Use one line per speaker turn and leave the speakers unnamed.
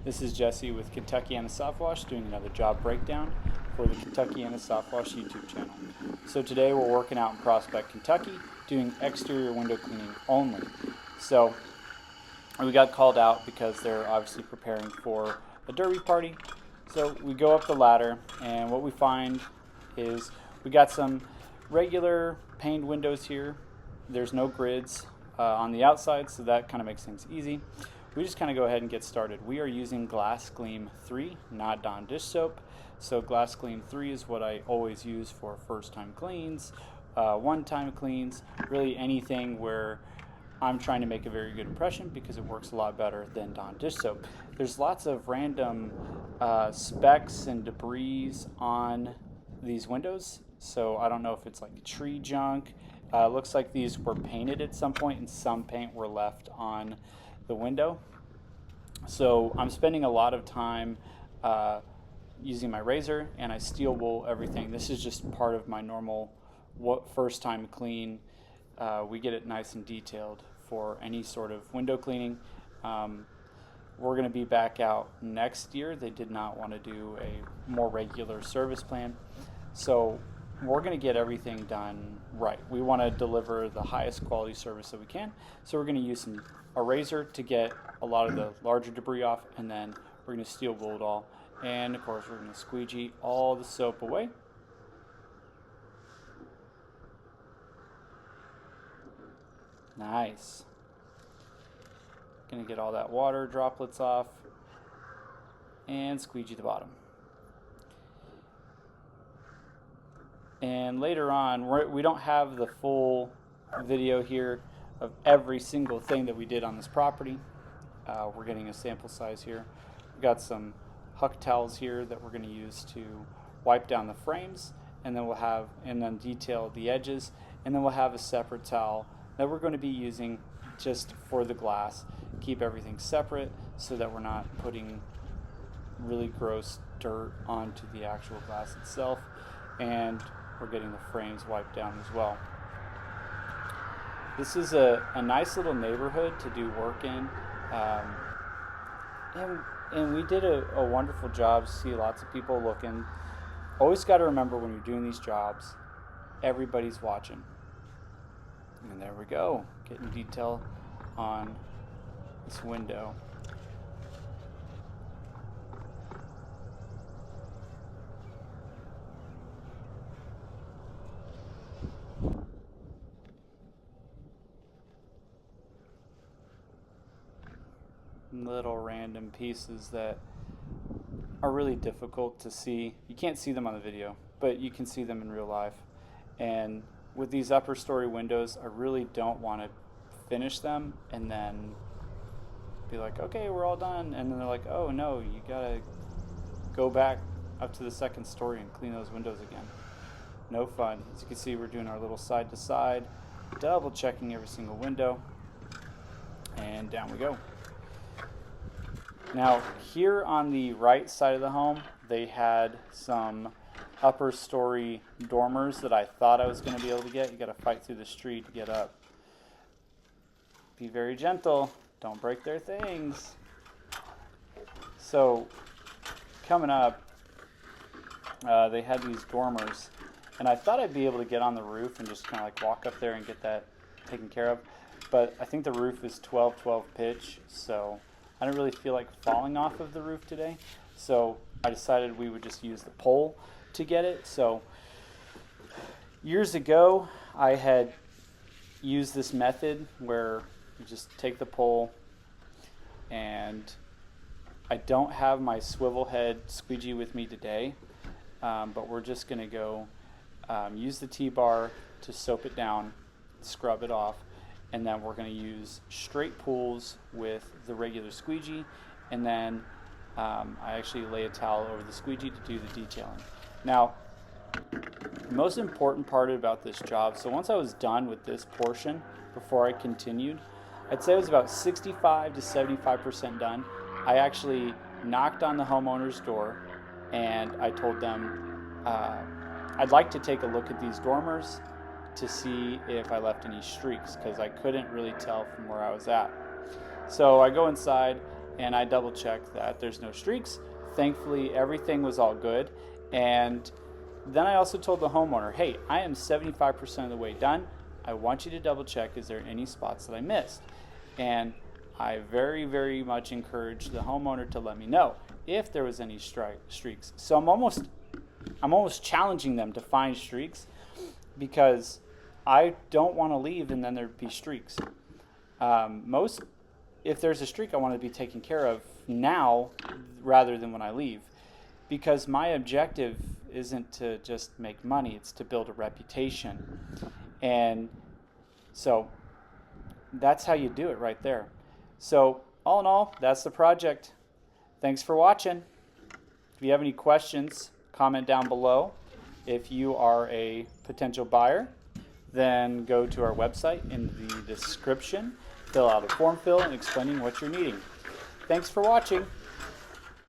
This is Jesse with Kentuckiana Softwash doing another job breakdown for the Kentuckiana Softwash YouTube channel. So today we're working out in Prospect, Kentucky, doing exterior window cleaning only. So we got called out because they're obviously preparing for a derby party. So we go up the ladder, and what we find is we got some regular paned windows here. There's no grids on the outside, so that kind of makes things easy. We just kind of go ahead and get started. We are using Glass Gleam 3, not Dawn dish soap. So Glass Gleam 3 is what I always use for first time cleans, one-time cleans, really anything where I'm trying to make a very good impression because it works a lot better than Dawn dish soap. There's lots of random specks and debris on these windows, so I don't know if it's like tree junk. Looks like these were painted at some point and some paint were left on the window. So I'm spending a lot of time using my razor, and I steel wool everything. This is just part of my normal first time clean. We get it nice and detailed for any sort of window cleaning. We're going to be back out next year. They did not want to do a more regular service plan, so we're going to get everything done right. We want to deliver the highest quality service that we can, so we're going to use a razor to get a lot of the larger debris off, and then we're going to steel wool it all, and of course we're going to squeegee all the soap away. Nice. Going to get all that water droplets off and squeegee the bottom. And later on, we don't have the full video here of every single thing that we did on this property. We're getting a sample size here. We've got some Huck towels here that we're going to use to wipe down the frames, and then detail the edges, and then we'll have a separate towel that we're going to be using just for the glass. Keep everything separate so that we're not putting really gross dirt onto the actual glass itself, and we're getting the frames wiped down as well. This is a nice little neighborhood to do work in, and we did a wonderful job. See lots of people looking. Always got to remember when you're doing these jobs, everybody's watching. And there we go, getting detail on this window. Little random pieces that are really difficult to see. You can't see them on the video, but you can see them in real life. And with these upper story windows, I really don't want to finish them and then be like, okay, we're all done, and then they're like, oh no, you gotta go back up to the second story and clean those windows again. No fun. As you can see, we're doing our little side to side, double checking every single window, and down we go. Now here on the right side of the home, they had some upper story dormers that I thought I was going to be able to get. You got to fight through the street to get up. Be very gentle. Don't break their things. So coming up, they had these dormers, and I thought I'd be able to get on the roof and just kind of like walk up there and get that taken care of. But I think the roof is 12-12 pitch, so I don't really feel like falling off of the roof today. So I decided we would just use the pole to get it. So years ago, I had used this method where you just take the pole, and I don't have my swivel head squeegee with me today, but we're just going to go use the T-bar to soap it down, scrub it off, and then we're going to use straight pulls with the regular squeegee, and then I actually lay a towel over the squeegee to do the detailing. Now, the most important part about this job, so once I was done with this portion, before I continued, I'd say it was about 65 to 75% done. I actually knocked on the homeowner's door, and I told them I'd like to take a look at these dormers to see if I left any streaks, because I couldn't really tell from where I was at. So I go inside, and I double checked that there's no streaks. Thankfully, everything was all good. And then I also told the homeowner, hey, I am 75% of the way done. I want you to double check, is there any spots that I missed? And I very, very much encouraged the homeowner to let me know if there was any streaks. So I'm almost challenging them to find streaks, because I don't want to leave and then there'd be streaks. If there's a streak, I want to be taken care of now rather than when I leave, because my objective isn't to just make money, it's to build a reputation. And so that's how you do it right there. So all in all, that's the project. Thanks for watching. If you have any questions, comment down below. If you are a potential buyer, then go to our website in the description, fill out a form and explaining what you're needing. Thanks for watching.